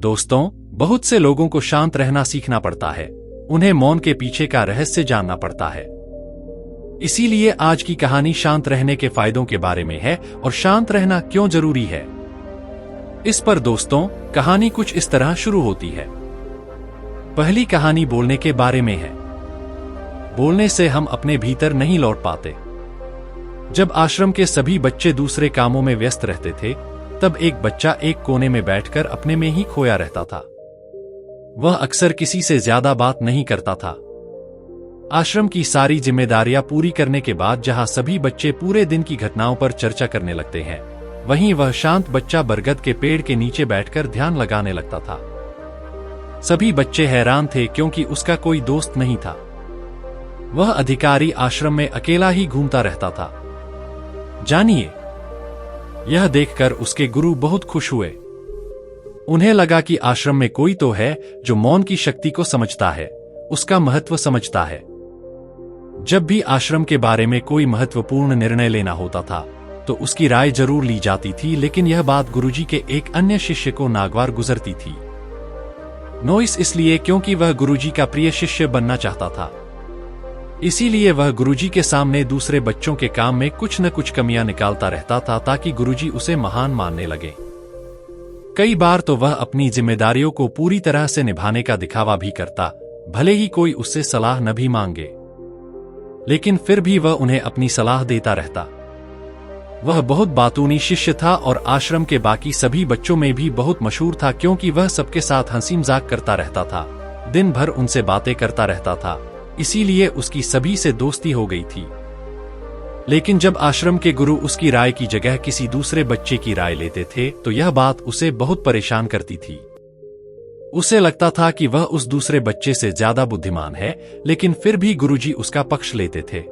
दोस्तों, बहुत से लोगों को शांत रहना सीखना पड़ता है। उन्हें मौन के पीछे का रहस्य जानना पड़ता है। इसीलिए आज की कहानी शांत रहने के फायदों के बारे में है और शांत रहना क्यों जरूरी है। इस पर दोस्तों, कहानी कुछ इस तरह शुरू होती है। पहली कहानी बोलने के बारे में है। बोलने से हम अपने भीतर नहीं लौट पाते। जब आश्रम के सभी बच्चे दूसरे कामों में व्यस्त रहते थे, तब एक बच्चा एक कोने में बैठकर अपने में ही खोया रहता था। वह अक्सर किसी से ज्यादा बात नहीं करता था। आश्रम की सारी जिम्मेदारियां पूरी करने के बाद जहां सभी बच्चे पूरे दिन की घटनाओं पर चर्चा करने लगते हैं, वहीं वह शांत बच्चा बरगद के पेड़ के नीचे बैठकर ध्यान लगाने लगता था। सभी बच्चे हैरान थे क्योंकि उसका कोई दोस्त नहीं था। वह अधिकारी आश्रम में अकेला ही घूमता रहता था। जानिए, यह देखकर उसके गुरु बहुत खुश हुए। उन्हें लगा कि आश्रम में कोई तो है जो मौन की शक्ति को समझता है, उसका महत्व समझता है। जब भी आश्रम के बारे में कोई महत्वपूर्ण निर्णय लेना होता था, तो उसकी राय जरूर ली जाती थी, लेकिन यह बात गुरुजी के एक अन्य शिष्य को नागवार गुजरती थी। नोइस इसलिए क्योंकि वह गुरुजी का प्रिय शिष्य बनना चाहता था। इसीलिए वह गुरुजी के सामने दूसरे बच्चों के काम में कुछ न कुछ कमियां निकालता रहता था ताकि गुरुजी उसे महान मानने लगे। कई बार तो वह अपनी जिम्मेदारियों को पूरी तरह से निभाने का दिखावा भी करता, भले ही कोई उससे सलाह न भी मांगे, लेकिन फिर भी वह उन्हें अपनी सलाह देता रहता। वह बहुत बातूनी शिष्य था और आश्रम के बाकी सभी बच्चों में भी बहुत मशहूर था क्योंकि वह सबके साथ हंसी मजाक करता रहता था, दिन भर उनसे बातें करता रहता था। इसीलिए उसकी सभी से दोस्ती हो गई थी। लेकिन जब आश्रम के गुरु उसकी राय की जगह किसी दूसरे बच्चे की राय लेते थे, तो यह बात उसे बहुत परेशान करती थी। उसे लगता था कि वह उस दूसरे बच्चे से ज्यादा बुद्धिमान है, लेकिन फिर भी गुरुजी उसका पक्ष लेते थे।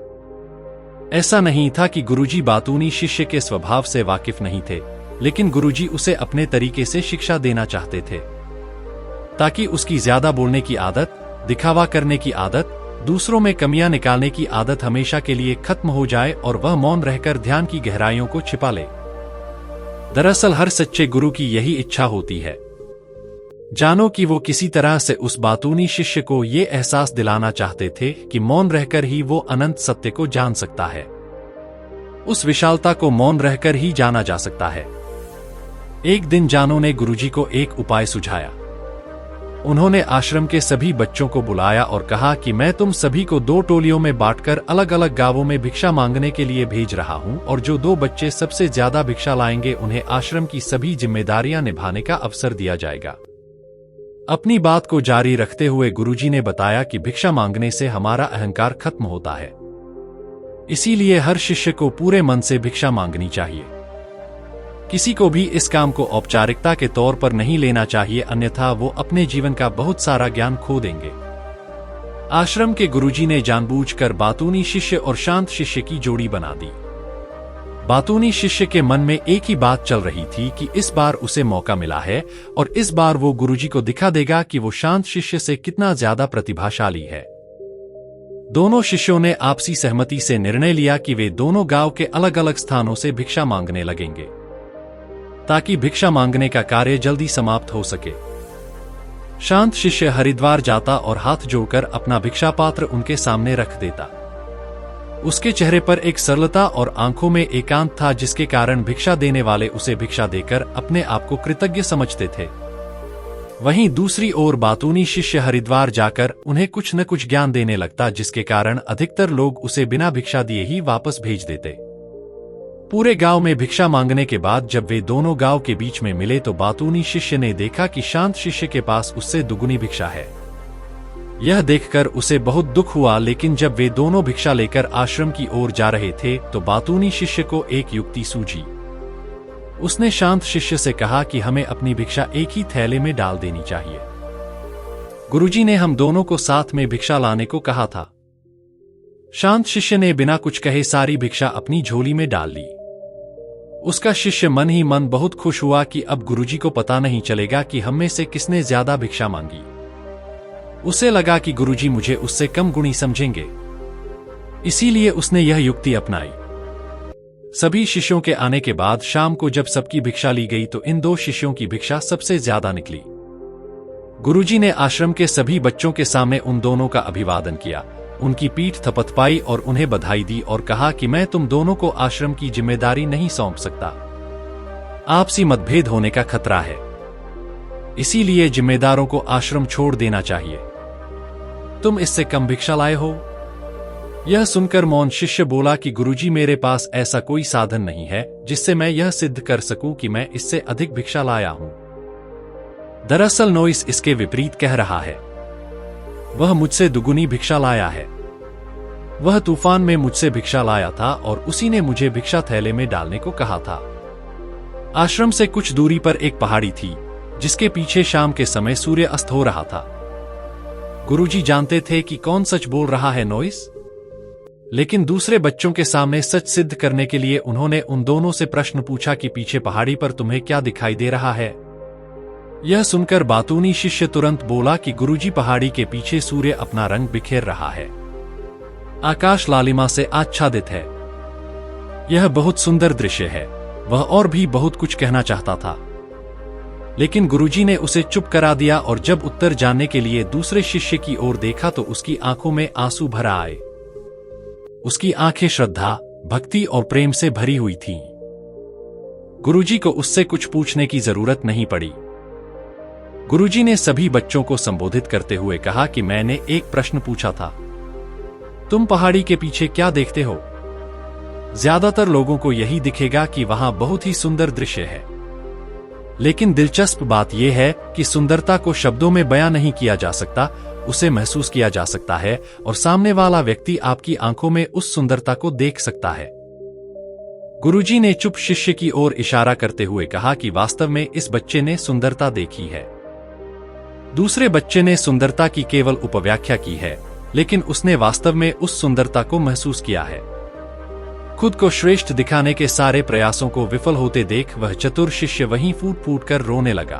ऐसा नहीं था कि गुरुजी बातूनी शिष्य के स्वभाव से वाकिफ नहीं थे, लेकिन गुरुजी उसे अपने तरीके से शिक्षा देना चाहते थे, ताकि उसकी ज्यादा बोलने की आदत, दिखावा करने की आदत, दूसरों में कमियां निकालने की आदत हमेशा के लिए खत्म हो जाए और वह मौन रहकर ध्यान की गहराइयों को छिपा ले। दरअसल हर सच्चे गुरु की यही इच्छा होती है। जानो कि वो किसी तरह से उस बातूनी शिष्य को ये एहसास दिलाना चाहते थे कि मौन रहकर ही वो अनंत सत्य को जान सकता है। उस विशालता को मौन रहकर ही जाना जा सकता है। एक दिन जानो ने गुरुजी को एक उपाय सुझाया। उन्होंने आश्रम के सभी बच्चों को बुलाया और कहा कि मैं तुम सभी को 2 टोलियों में बांटकर अलग अलग गांवों में भिक्षा मांगने के लिए भेज रहा हूं, और जो 2 बच्चे सबसे ज्यादा भिक्षा लाएंगे उन्हें आश्रम की सभी जिम्मेदारियां निभाने का अवसर दिया जाएगा। अपनी बात को जारी रखते हुए गुरुजी ने बताया कि भिक्षा मांगने से हमारा अहंकार खत्म होता है। इसीलिए हर शिष्य को पूरे मन से भिक्षा मांगनी चाहिए। किसी को भी इस काम को औपचारिकता के तौर पर नहीं लेना चाहिए, अन्यथा वो अपने जीवन का बहुत सारा ज्ञान खो देंगे। आश्रम के गुरुजी ने जानबूझकर बातूनी शिष्य और शांत शिष्य की जोड़ी बना दी। बातूनी शिष्य के मन में एक ही बात चल रही थी कि इस बार उसे मौका मिला है और इस बार वो गुरुजी को दिखा देगा कि वो शांत शिष्य से कितना ज्यादा प्रतिभाशाली है। दोनों शिष्यों ने आपसी सहमति से निर्णय लिया कि वे दोनों गांव के अलग अलग स्थानों से भिक्षा मांगने लगेंगे, ताकि भिक्षा मांगने का कार्य जल्दी समाप्त हो सके। शांत शिष्य हरिद्वार जाता और हाथ जोड़कर अपना भिक्षा पात्र उनके सामने रख देता। उसके चेहरे पर एक सरलता और आंखों में एकांत था, जिसके कारण भिक्षा देने वाले उसे भिक्षा देकर अपने आप को कृतज्ञ समझते थे। वहीं दूसरी ओर बातूनी शिष्य हरिद्वार जाकर उन्हें कुछ न कुछ ज्ञान देने लगता, जिसके कारण अधिकतर लोग उसे बिना भिक्षा दिए ही वापस भेज देते। पूरे गांव में भिक्षा मांगने के बाद जब वे दोनों गांव के बीच में मिले, तो बातूनी शिष्य ने देखा कि शांत शिष्य के पास उससे दुगुनी भिक्षा है। यह देखकर उसे बहुत दुख हुआ, लेकिन जब वे दोनों भिक्षा लेकर आश्रम की ओर जा रहे थे, तो बातूनी शिष्य को एक युक्ति सूझी। उसने शांत शिष्य से कहा कि हमें अपनी भिक्षा एक ही थैले में डाल देनी चाहिए। गुरुजी ने हम दोनों को साथ में भिक्षा लाने को कहा था। शांत शिष्य ने बिना कुछ कहे सारी भिक्षा अपनी झोली में डाल ली। उसका शिष्य मन ही मन बहुत खुश हुआ कि अब गुरुजी को पता नहीं चलेगा कि हम में से किसने ज्यादा भिक्षा मांगी। उसे लगा कि गुरुजी मुझे उससे कम गुणी समझेंगे, इसीलिए उसने यह युक्ति अपनाई। सभी शिष्यों के आने के बाद शाम को जब सबकी भिक्षा ली गई, तो इन 2 शिष्यों की भिक्षा सबसे ज्यादा निकली। गुरुजी ने आश्रम के सभी बच्चों के सामने उन दोनों का अभिवादन किया, उनकी पीठ थपथपाई और उन्हें बधाई दी और कहा कि मैं तुम दोनों को आश्रम की जिम्मेदारी नहीं सौंप सकता। आपसी मतभेद होने का खतरा है, इसीलिए जिम्मेदारों को आश्रम छोड़ देना चाहिए। तुम इससे कम भिक्षा लाए हो? यह सुनकर मौन शिष्य बोला कि गुरुजी, मेरे पास ऐसा कोई साधन नहीं है जिससे मैं यह सिद्ध कर सकूं कि मैं इससे अधिक भिक्षा लाया हूं। दरअसल नोइस इसके विपरीत कह रहा है। वह मुझसे दुगुनी भिक्षा लाया है। वह तूफान में मुझसे भिक्षा लाया था और उसी ने मुझे भिक्षा थैले में डालने को कहा था। आश्रम से कुछ दूरी पर एक पहाड़ी थी जिसके पीछे शाम के समय सूर्य अस्त हो रहा था। गुरुजी जानते थे कि कौन सच बोल रहा है नोइस, लेकिन दूसरे बच्चों के सामने सच सिद्ध करने के लिए उन्होंने उन दोनों से प्रश्न पूछा कि पीछे पहाड़ी पर तुम्हें क्या दिखाई दे रहा है। यह सुनकर बातूनी शिष्य तुरंत बोला कि गुरुजी, पहाड़ी के पीछे सूर्य अपना रंग बिखेर रहा है, आकाश लालिमा से आच्छादित है। यह बहुत सुंदर दृश्य है। वह और भी बहुत कुछ कहना चाहता था, लेकिन गुरुजी ने उसे चुप करा दिया और जब उत्तर जानने के लिए दूसरे शिष्य की ओर देखा तो उसकी आंखों में आंसू भर आए। उसकी आंखें श्रद्धा, भक्ति और प्रेम से भरी हुई थीं। गुरुजी को उससे कुछ पूछने की जरूरत नहीं पड़ी। गुरुजी ने सभी बच्चों को संबोधित करते हुए कहा कि मैंने एक प्रश्न पूछा था, तुम पहाड़ी के पीछे क्या देखते हो? ज्यादातर लोगों को यही दिखेगा कि वहां बहुत ही सुंदर दृश्य है, लेकिन दिलचस्प बात यह है कि सुंदरता को शब्दों में बयां नहीं किया जा सकता, उसे महसूस किया जा सकता है और सामने वाला व्यक्ति आपकी आंखों में उस सुंदरता को देख सकता है। गुरुजी ने चुप शिष्य की ओर इशारा करते हुए कहा कि वास्तव में इस बच्चे ने सुंदरता देखी है। दूसरे बच्चे ने सुंदरता की केवल उपव्याख्या की है, लेकिन उसने वास्तव में उस सुंदरता को महसूस किया है। खुद को श्रेष्ठ दिखाने के सारे प्रयासों को विफल होते देख वह चतुर शिष्य वहीं फूट फूट कर रोने लगा।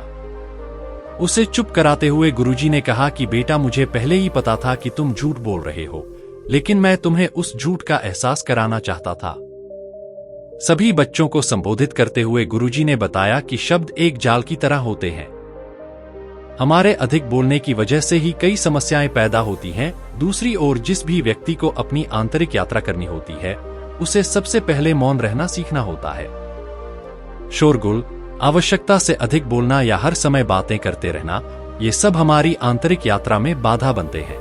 उसे चुप कराते हुए गुरुजी ने कहा कि बेटा, मुझे पहले ही पता था कि तुम झूठ बोल रहे हो, लेकिन मैं तुम्हें उस झूठ का एहसास कराना चाहता था। सभी बच्चों को संबोधित करते हुए गुरुजी ने बताया कि शब्द एक जाल की तरह होते हैं। हमारे अधिक बोलने की वजह से ही कई समस्याएं पैदा होती हैं। दूसरी ओर जिस भी व्यक्ति को अपनी आंतरिक यात्रा करनी होती है, उसे सबसे पहले मौन रहना सीखना होता है। शोरगुल, आवश्यकता से अधिक बोलना या हर समय बातें करते रहना, ये सब हमारी आंतरिक यात्रा में बाधा बनते हैं।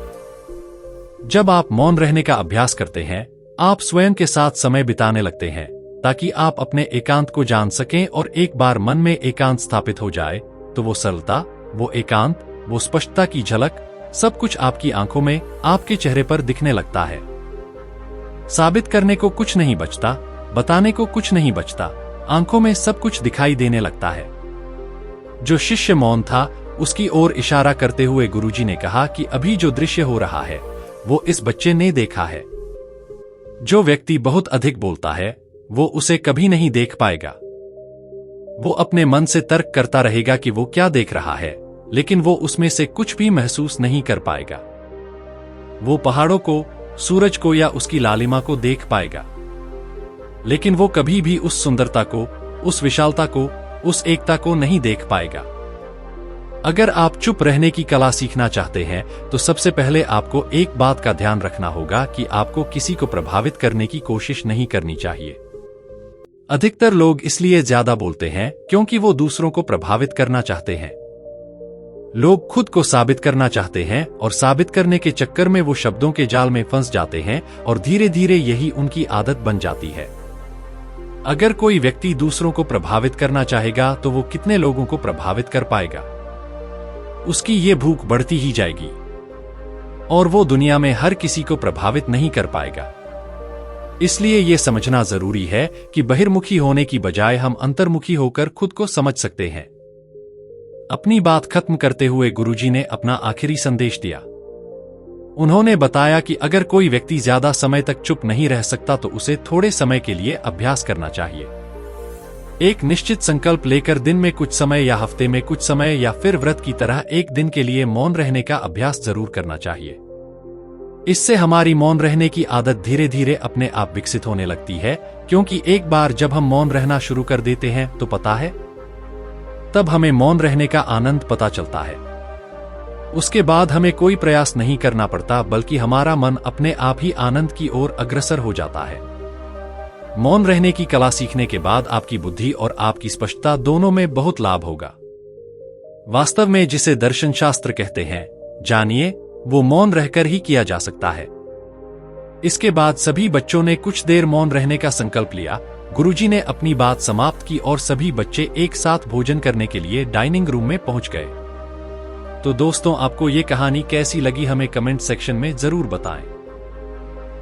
जब आप मौन रहने का अभ्यास करते हैं, आप स्वयं के साथ समय बिताने लगते हैं ताकि आप अपने एकांत को जान सकें, और एक बार मन में एकांत स्थापित हो जाए तो वो सरलता, वो एकांत, वो स्पष्टता की झलक, सब कुछ आपकी आंखों में, आपके चेहरे पर दिखने लगता है। साबित करने को कुछ नहीं बचता, बताने को कुछ नहीं बचता, आंखों में सब कुछ दिखाई देने लगता है। जो शिष्य मौन था, उसकी ओर इशारा करते हुए गुरुजी ने कहा कि अभी जो दृश्य हो रहा है वो इस बच्चे ने देखा है। जो व्यक्ति बहुत अधिक बोलता है वो उसे कभी नहीं देख पाएगा। वो अपने मन से तर्क करता रहेगा कि वो क्या देख रहा है, लेकिन वो उसमें से कुछ भी महसूस नहीं कर पाएगा। वो पहाड़ों को, सूरज को या उसकी लालिमा को देख पाएगा, लेकिन वो कभी भी उस सुंदरता को, उस विशालता को, उस एकता को नहीं देख पाएगा। अगर आप चुप रहने की कला सीखना चाहते हैं तो सबसे पहले आपको एक बात का ध्यान रखना होगा कि आपको किसी को प्रभावित करने की कोशिश नहीं करनी चाहिए। अधिकतर लोग इसलिए ज्यादा बोलते हैं क्योंकि वो दूसरों को प्रभावित करना चाहते हैं। लोग खुद को साबित करना चाहते हैं और साबित करने के चक्कर में वो शब्दों के जाल में फंस जाते हैं और धीरे धीरे यही उनकी आदत बन जाती है। अगर कोई व्यक्ति दूसरों को प्रभावित करना चाहेगा तो वो कितने लोगों को प्रभावित कर पाएगा? उसकी ये भूख बढ़ती ही जाएगी और वो दुनिया में हर किसी को प्रभावित नहीं कर पाएगा। इसलिए ये समझना जरूरी है कि बहिर्मुखी होने की बजाय हम अंतर्मुखी होकर खुद को समझ सकते हैं। अपनी बात खत्म करते हुए गुरुजी ने अपना आखिरी संदेश दिया। उन्होंने बताया कि अगर कोई व्यक्ति ज्यादा समय तक चुप नहीं रह सकता तो उसे थोड़े समय के लिए अभ्यास करना चाहिए। एक निश्चित संकल्प लेकर दिन में कुछ समय या हफ्ते में कुछ समय या फिर व्रत की तरह एक दिन के लिए मौन रहने का अभ्यास जरूर करना चाहिए। इससे हमारी मौन रहने की आदत धीरे धीरे अपने आप विकसित होने लगती है, क्योंकि एक बार जब हम मौन रहना शुरू कर देते हैं तो पता है, तब हमें मौन रहने का आनंद पता चलता है। उसके बाद हमें कोई प्रयास नहीं करना पड़ता, बल्कि हमारा मन अपने आप ही आनंद की ओर अग्रसर हो जाता है। मौन रहने की कला सीखने के बाद आपकी बुद्धि और आपकी स्पष्टता दोनों में बहुत लाभ होगा। वास्तव में जिसे दर्शन शास्त्र कहते हैं, जानिए, वो मौन रहकर ही किया जा सकता है। इसके बाद सभी बच्चों ने कुछ देर मौन रहने का संकल्प लिया। गुरुजी ने अपनी बात समाप्त की और सभी बच्चे एक साथ भोजन करने के लिए डाइनिंग रूम में पहुंच गए। तो दोस्तों, आपको ये कहानी कैसी लगी हमें कमेंट सेक्शन में जरूर बताएं।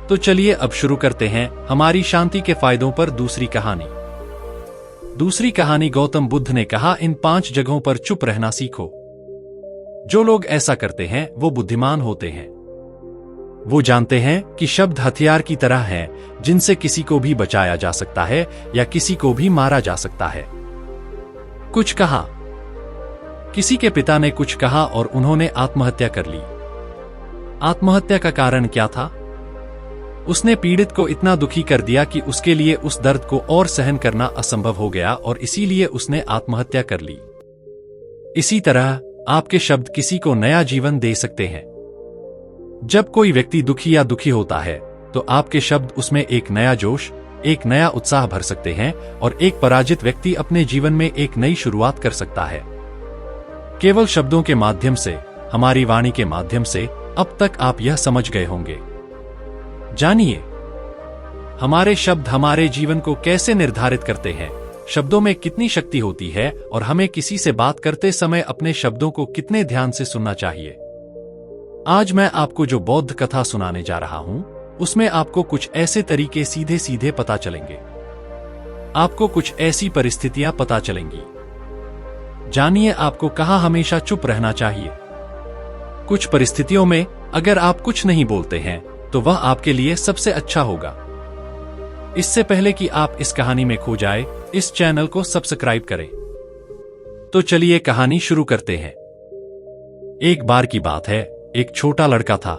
तो चलिए अब शुरू करते हैं हमारी शांति के फायदों पर दूसरी कहानी। दूसरी कहानी, गौतम बुद्ध ने कहा, इन 5 जगहों पर चुप रहना सीखो। जो लोग ऐसा करते हैं वो बुद्धिमान होते हैं। वो जानते हैं कि शब्द हथियार की तरह हैं, जिनसे किसी को भी बचाया जा सकता है या किसी को भी मारा जा सकता है। कुछ कहा। किसी के पिता ने कुछ कहा और उन्होंने आत्महत्या कर ली। आत्महत्या का कारण क्या था? उसने पीड़ित को इतना दुखी कर दिया कि उसके लिए उस दर्द को और सहन करना असंभव हो गया और इसीलिए उसने आत्महत्या कर ली। इसी तरह आपके शब्द किसी को नया जीवन दे सकते हैं। जब कोई व्यक्ति दुखी या दुखी होता है तो आपके शब्द उसमें एक नया जोश, एक नया उत्साह भर सकते हैं और एक पराजित व्यक्ति अपने जीवन में एक नई शुरुआत कर सकता है। केवल शब्दों के माध्यम से, हमारी वाणी के माध्यम से अब तक आप यह समझ गए होंगे। जानिए, हमारे शब्द हमारे जीवन को कैसे निर्धारित करते हैं, शब्दों में कितनी शक्ति होती है और हमें किसी से बात करते समय अपने शब्दों को कितने ध्यान से सुनना चाहिए। आज मैं आपको जो बौद्ध कथा सुनाने जा रहा हूं, उसमें आपको कुछ ऐसे तरीके सीधे सीधे पता चलेंगे। आपको कुछ ऐसी परिस्थितियां पता चलेंगी। जानिए, आपको कहां हमेशा चुप रहना चाहिए। कुछ परिस्थितियों में अगर आप कुछ नहीं बोलते हैं तो वह आपके लिए सबसे अच्छा होगा। इससे पहले कि आप इस कहानी में खो जाए, इस चैनल को सब्सक्राइब करें। तो चलिए कहानी शुरू करते हैं। एक बार की बात है, एक छोटा लड़का था।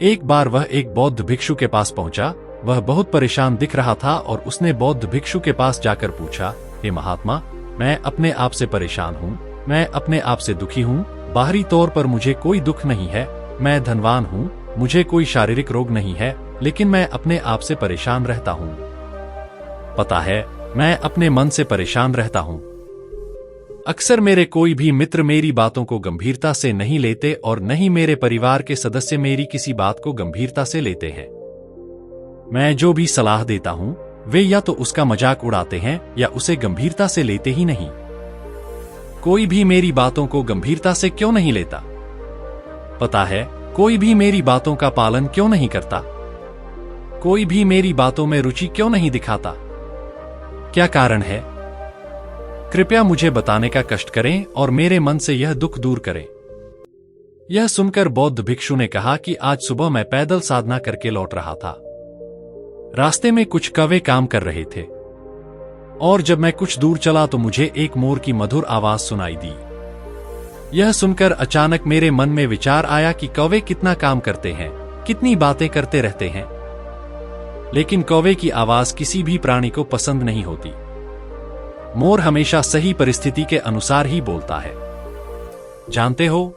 एक बार वह एक बौद्ध भिक्षु के पास पहुंचा। वह बहुत परेशान दिख रहा था और उसने बौद्ध भिक्षु के पास जाकर पूछा, हे महात्मा, मैं अपने आप से परेशान हूं, मैं अपने आप से दुखी हूं। बाहरी तौर पर मुझे कोई दुख नहीं है, मैं धनवान हूं, मुझे कोई शारीरिक रोग नहीं है, लेकिन मैं अपने आप से परेशान रहता हूं। पता है, मैं अपने मन से परेशान रहता हूं। अक्सर मेरे कोई भी मित्र मेरी बातों को गंभीरता से नहीं लेते और न ही मेरे परिवार के सदस्य मेरी किसी बात को गंभीरता से लेते हैं। मैं जो भी सलाह देता हूं, वे या तो उसका मजाक उड़ाते हैं या उसे गंभीरता से लेते ही नहीं। कोई भी मेरी बातों को गंभीरता से क्यों नहीं लेता? पता है, कोई भी मेरी बातों का पालन क्यों नहीं करता? कोई भी मेरी बातों में रुचि क्यों नहीं दिखाता? क्या कारण है? कृपया मुझे बताने का कष्ट करें और मेरे मन से यह दुख दूर करें। यह सुनकर बौद्ध भिक्षु ने कहा कि आज सुबह मैं पैदल साधना करके लौट रहा था। रास्ते में कुछ कौवे काम कर रहे थे और जब मैं कुछ दूर चला तो मुझे एक मोर की मधुर आवाज सुनाई दी। यह सुनकर अचानक मेरे मन में विचार आया कि कौवे कितना काम करते हैं, कितनी बातें करते रहते हैं, लेकिन कौवे की आवाज किसी भी प्राणी को पसंद नहीं होती। मोर हमेशा सही परिस्थिति के अनुसार ही बोलता है। जानते हो,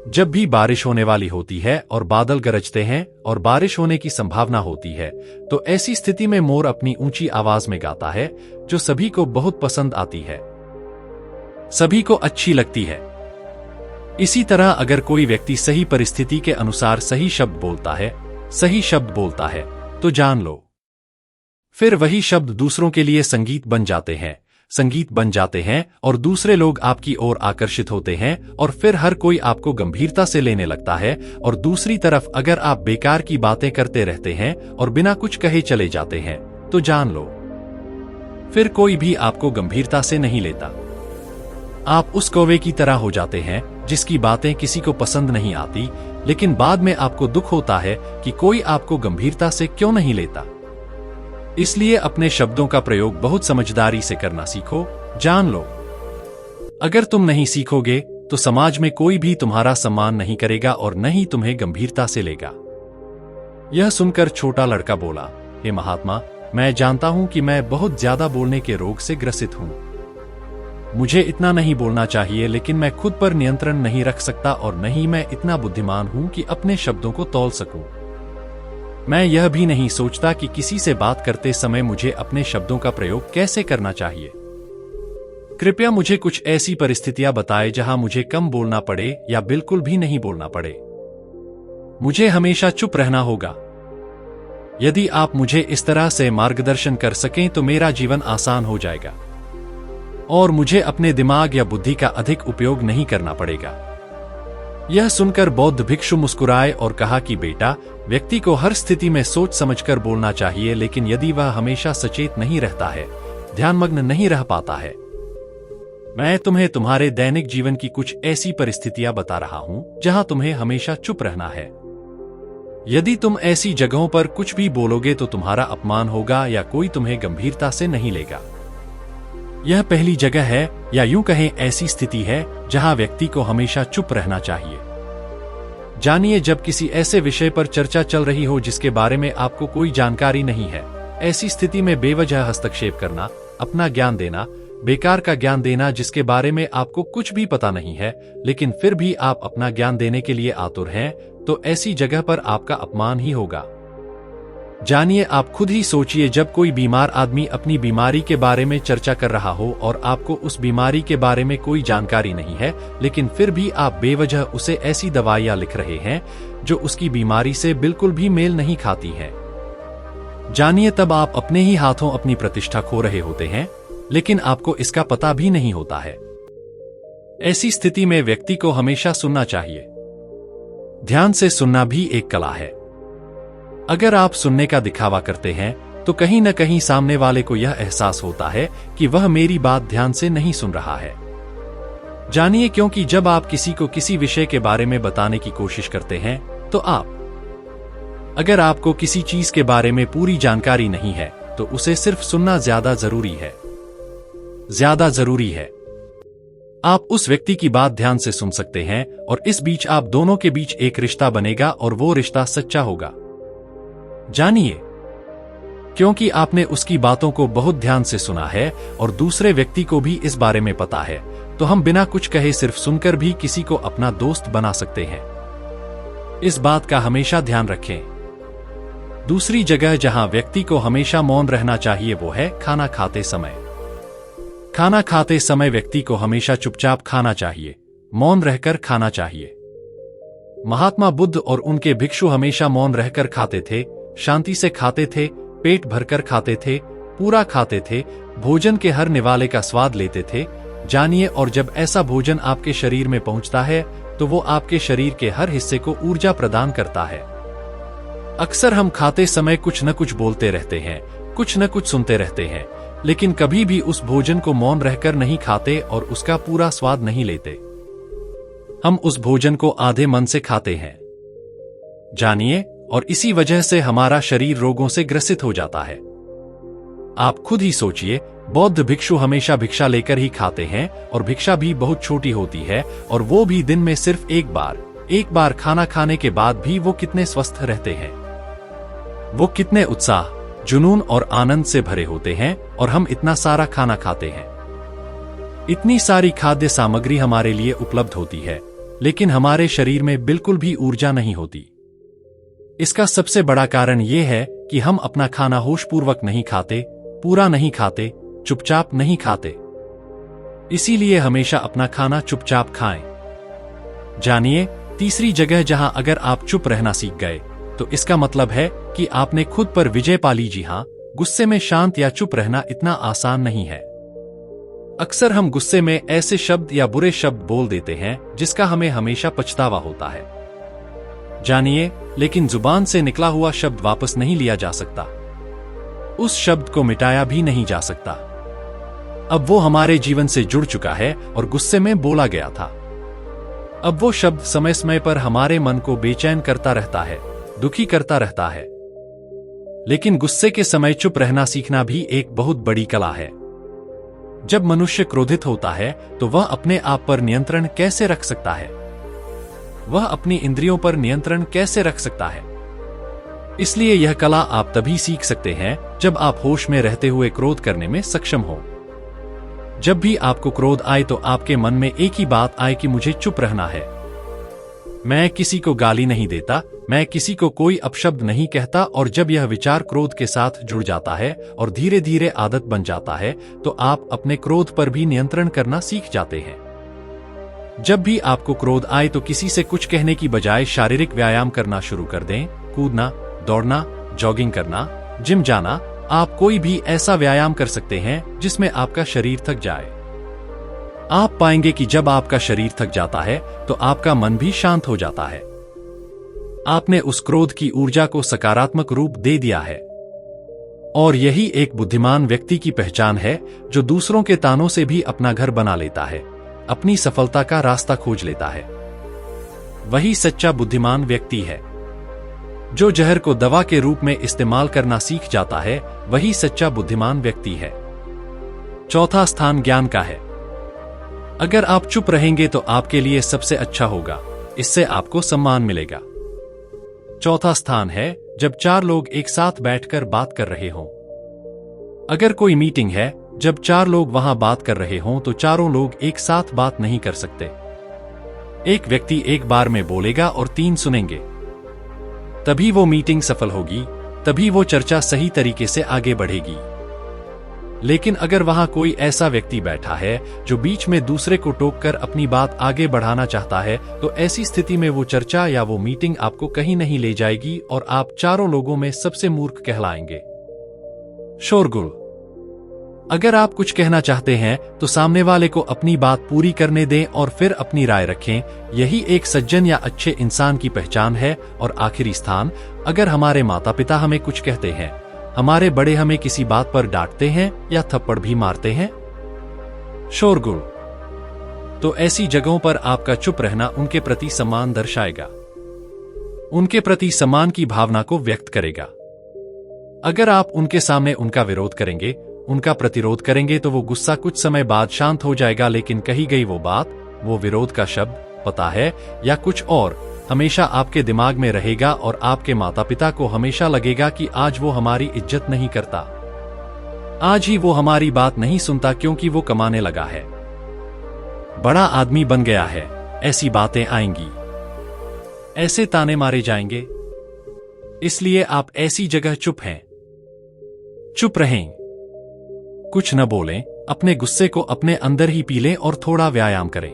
जब भी बारिश होने वाली होती है और बादल गरजते हैं और बारिश होने की संभावना होती है, तो ऐसी स्थिति में मोर अपनी ऊंची आवाज में गाता है, जो सभी को बहुत पसंद आती है, सभी को अच्छी लगती है। इसी तरह अगर कोई व्यक्ति सही परिस्थिति के अनुसार सही शब्द बोलता है, तो जान लो, फिर वही शब्द दूसरों के लिए संगीत बन जाते हैं और दूसरे लोग आपकी ओर आकर्षित होते हैं और फिर हर कोई आपको गंभीरता से लेने लगता है। और दूसरी तरफ अगर आप बेकार की बातें करते रहते हैं और बिना कुछ कहे चले जाते हैं, तो जान लो, फिर कोई भी आपको गंभीरता से नहीं लेता। आप उस कौवे की तरह हो जाते हैं जिसकी बातें किसी को पसंद नहीं आती, लेकिन बाद में आपको दुख होता है कि कोई आपको गंभीरता से क्यों नहीं लेता। इसलिए अपने शब्दों का प्रयोग बहुत समझदारी से करना सीखो। जान लो, अगर तुम नहीं सीखोगे तो समाज में कोई भी तुम्हारा सम्मान नहीं करेगा और न ही तुम्हें गंभीरता से लेगा। यह सुनकर छोटा लड़का बोला, हे महात्मा, मैं जानता हूं कि मैं बहुत ज्यादा बोलने के रोग से ग्रसित हूं। मुझे इतना नहीं बोलना चाहिए, लेकिन मैं खुद पर नियंत्रण नहीं रख सकता और न ही मैं इतना बुद्धिमान हूं कि अपने शब्दों को तौल सकूं। मैं यह भी नहीं सोचता कि किसी से बात करते समय मुझे अपने शब्दों का प्रयोग कैसे करना चाहिए। कृपया मुझे कुछ ऐसी परिस्थितियां बताएं जहां मुझे कम बोलना पड़े या बिल्कुल भी नहीं बोलना पड़े। मुझे हमेशा चुप रहना होगा। यदि आप मुझे इस तरह से मार्गदर्शन कर सकें तो मेरा जीवन आसान हो जाएगा और मुझे अपने दिमाग या बुद्धि का अधिक उपयोग नहीं करना पड़ेगा। यह सुनकर बौद्ध भिक्षु मुस्कुराए और कहा कि बेटा, व्यक्ति को हर स्थिति में सोच समझकर बोलना चाहिए, लेकिन यदि वह हमेशा सचेत नहीं रहता है, ध्यानमग्न नहीं रह पाता है। मैं तुम्हें तुम्हारे दैनिक जीवन की कुछ ऐसी परिस्थितियां बता रहा हूं जहां तुम्हें हमेशा चुप रहना है। यदि तुम ऐसी जगहों पर कुछ भी बोलोगे तो तुम्हारा अपमान होगा या कोई तुम्हें गंभीरता से नहीं लेगा। यह पहली जगह है, या यूं कहें ऐसी स्थिति है जहां व्यक्ति को हमेशा चुप रहना चाहिए। जानिए, जब किसी ऐसे विषय पर चर्चा चल रही हो जिसके बारे में आपको कोई जानकारी नहीं है, ऐसी स्थिति में बेवजह हस्तक्षेप करना, अपना ज्ञान देना, बेकार का ज्ञान देना जिसके बारे में आपको कुछ भी पता नहीं है, लेकिन फिर भी आप अपना ज्ञान देने के लिए आतुर हैं, तो ऐसी जगह पर आपका अपमान ही होगा। जानिए, आप खुद ही सोचिए, जब कोई बीमार आदमी अपनी बीमारी के बारे में चर्चा कर रहा हो और आपको उस बीमारी के बारे में कोई जानकारी नहीं है, लेकिन फिर भी आप बेवजह उसे ऐसी दवाइयां लिख रहे हैं जो उसकी बीमारी से बिल्कुल भी मेल नहीं खाती हैं। जानिए, तब आप अपने ही हाथों अपनी प्रतिष्ठा खो रहे होते हैं, लेकिन आपको इसका पता भी नहीं होता है। ऐसी स्थिति में व्यक्ति को हमेशा सुनना चाहिए। ध्यान से सुनना भी एक कला है। अगर आप सुनने का दिखावा करते हैं तो कहीं न कहीं सामने वाले को यह एहसास होता है कि वह मेरी बात ध्यान से नहीं सुन रहा है। जानिए, क्योंकि जब आप किसी को किसी विषय के बारे में बताने की कोशिश करते हैं तो अगर आपको किसी चीज के बारे में पूरी जानकारी नहीं है तो उसे सिर्फ सुनना ज्यादा जरूरी है। आप उस व्यक्ति की बात ध्यान से सुन सकते हैं और इस बीच आप दोनों के बीच एक रिश्ता बनेगा और वो रिश्ता सच्चा होगा। जानिए, क्योंकि आपने उसकी बातों को बहुत ध्यान से सुना है और दूसरे व्यक्ति को भी इस बारे में पता है, तो हम बिना कुछ कहे सिर्फ सुनकर भी किसी को अपना दोस्त बना सकते हैं। इस बात का हमेशा ध्यान रखें। दूसरी जगह जहां व्यक्ति को हमेशा मौन रहना चाहिए वो है खाना खाते समय। खाना खाते समय व्यक्ति को हमेशा चुपचाप खाना चाहिए, मौन रहकर खाना चाहिए। महात्मा बुद्ध और उनके भिक्षु हमेशा मौन रहकर खाते थे, शांति से खाते थे, पेट भरकर खाते थे, पूरा खाते थे, भोजन के हर निवाले का स्वाद लेते थे। जानिए, और जब ऐसा भोजन आपके शरीर में पहुंचता है तो वो आपके शरीर के हर हिस्से को ऊर्जा प्रदान करता है। अक्सर हम खाते समय कुछ न कुछ बोलते रहते हैं, कुछ न कुछ सुनते रहते हैं, लेकिन कभी भी उस भोजन को मौन रहकर नहीं खाते और उसका पूरा स्वाद नहीं लेते। हम उस भोजन को आधे मन से खाते हैं। जानिए, और इसी वजह से हमारा शरीर रोगों से ग्रसित हो जाता है। आप खुद ही सोचिए, बौद्ध भिक्षु हमेशा भिक्षा लेकर ही खाते हैं और भिक्षा भी बहुत छोटी होती है, और वो भी दिन में सिर्फ एक बार खाना खाने के बाद भी वो कितने स्वस्थ रहते हैं। वो कितने उत्साह, जुनून और आनंद से भरे होते हैं, और हम इतना सारा खाना खाते हैं। इतनी सारी खाद्य सामग्री हमारे लिए उपलब्ध होती है, लेकिन हमारे शरीर में बिल्कुल भी ऊर्जा नहीं होती। इसका सबसे बड़ा कारण यह है कि हम अपना खाना होशपूर्वक नहीं खाते, पूरा नहीं खाते, चुपचाप नहीं खाते। इसीलिए हमेशा अपना खाना चुपचाप खाएं। जानिए, तीसरी जगह जहां अगर आप चुप रहना सीख गए तो इसका मतलब है कि आपने खुद पर विजय पा ली। जी हां, गुस्से में शांत या चुप रहना इतना आसान नहीं है। अक्सर हम गुस्से में ऐसे शब्द या बुरे शब्द बोल देते हैं जिसका हमें हमेशा पछतावा होता है। जानिए, लेकिन जुबान से निकला हुआ शब्द वापस नहीं लिया जा सकता। उस शब्द को मिटाया भी नहीं जा सकता। अब वो हमारे जीवन से जुड़ चुका है और गुस्से में बोला गया था। अब वो शब्द समय समय पर हमारे मन को बेचैन करता रहता है, दुखी करता रहता है। लेकिन गुस्से के समय चुप रहना सीखना भी एक बहुत बड़ी कला है। जब मनुष्य क्रोधित होता है तो वह अपने आप पर नियंत्रण कैसे रख सकता है? वह अपनी इंद्रियों पर नियंत्रण कैसे रख सकता है? इसलिए यह कला आप तभी सीख सकते हैं जब आप होश में रहते हुए क्रोध करने में सक्षम हो। जब भी आपको क्रोध आए तो आपके मन में एक ही बात आए कि मुझे चुप रहना है। मैं किसी को गाली नहीं देता, मैं किसी को कोई अपशब्द नहीं कहता। और जब यह विचार क्रोध के साथ जुड़ जाता है और धीरे धीरे आदत बन जाता है तो आप अपने क्रोध पर भी नियंत्रण करना सीख जाते हैं। जब भी आपको क्रोध आए तो किसी से कुछ कहने की बजाय शारीरिक व्यायाम करना शुरू कर दें। कूदना, दौड़ना, जॉगिंग करना, जिम जाना, आप कोई भी ऐसा व्यायाम कर सकते हैं जिसमें आपका शरीर थक जाए। आप पाएंगे कि जब आपका शरीर थक जाता है तो आपका मन भी शांत हो जाता है। आपने उस क्रोध की ऊर्जा को सकारात्मक रूप दे दिया है। और यही एक बुद्धिमान व्यक्ति की पहचान है, जो दूसरों के तानों से भी अपना घर बना लेता है, अपनी सफलता का रास्ता खोज लेता है। वही सच्चा बुद्धिमान व्यक्ति है। जो जहर को दवा के रूप में इस्तेमाल करना सीख जाता है, वही सच्चा बुद्धिमान व्यक्ति है। चौथा स्थान ज्ञान का है। अगर आप चुप रहेंगे तो आपके लिए सबसे अच्छा होगा, इससे आपको सम्मान मिलेगा। चौथा स्थान है जब चार लोग एक साथ बैठकर बात कर रहे हों। अगर कोई मीटिंग है, जब चार लोग वहां बात कर रहे हों तो चारों लोग एक साथ बात नहीं कर सकते। एक व्यक्ति एक बार में बोलेगा और तीन सुनेंगे। तभी वो मीटिंग सफल होगी, तभी वो चर्चा सही तरीके से आगे बढ़ेगी। लेकिन अगर वहां कोई ऐसा व्यक्ति बैठा है जो बीच में दूसरे को टोककर अपनी बात आगे बढ़ाना चाहता है, तो ऐसी स्थिति में वो चर्चा या वो मीटिंग आपको कहीं नहीं ले जाएगी और आप चारों लोगों में सबसे मूर्ख कहलाएंगे। शोरगुल। अगर आप कुछ कहना चाहते हैं तो सामने वाले को अपनी बात पूरी करने दें और फिर अपनी राय रखें। यही एक सज्जन या अच्छे इंसान की पहचान है। और आखिरी स्थान, अगर हमारे माता पिता हमें कुछ कहते हैं, हमारे बड़े हमें किसी बात पर डांटते हैं या थप्पड़ भी मारते हैं। शोरगुल। तो ऐसी जगहों पर आपका चुप रहना उनके प्रति सम्मान दर्शाएगा, उनके प्रति सम्मान की भावना को व्यक्त करेगा। अगर आप उनके सामने उनका विरोध करेंगे, उनका प्रतिरोध करेंगे तो वो गुस्सा कुछ समय बाद शांत हो जाएगा, लेकिन कही गई वो बात, वो विरोध का शब्द, पता है या कुछ और, हमेशा आपके दिमाग में रहेगा और आपके माता पिता को हमेशा लगेगा कि आज वो हमारी इज्जत नहीं करता, आज ही वो हमारी बात नहीं सुनता क्योंकि वो कमाने लगा है, बड़ा आदमी बन गया है। ऐसी बातें आएंगी, ऐसे ताने मारे जाएंगे। इसलिए आप ऐसी जगह चुप हैं, चुप रहें, कुछ न बोलें, अपने गुस्से को अपने अंदर ही पी लें और थोड़ा व्यायाम करें।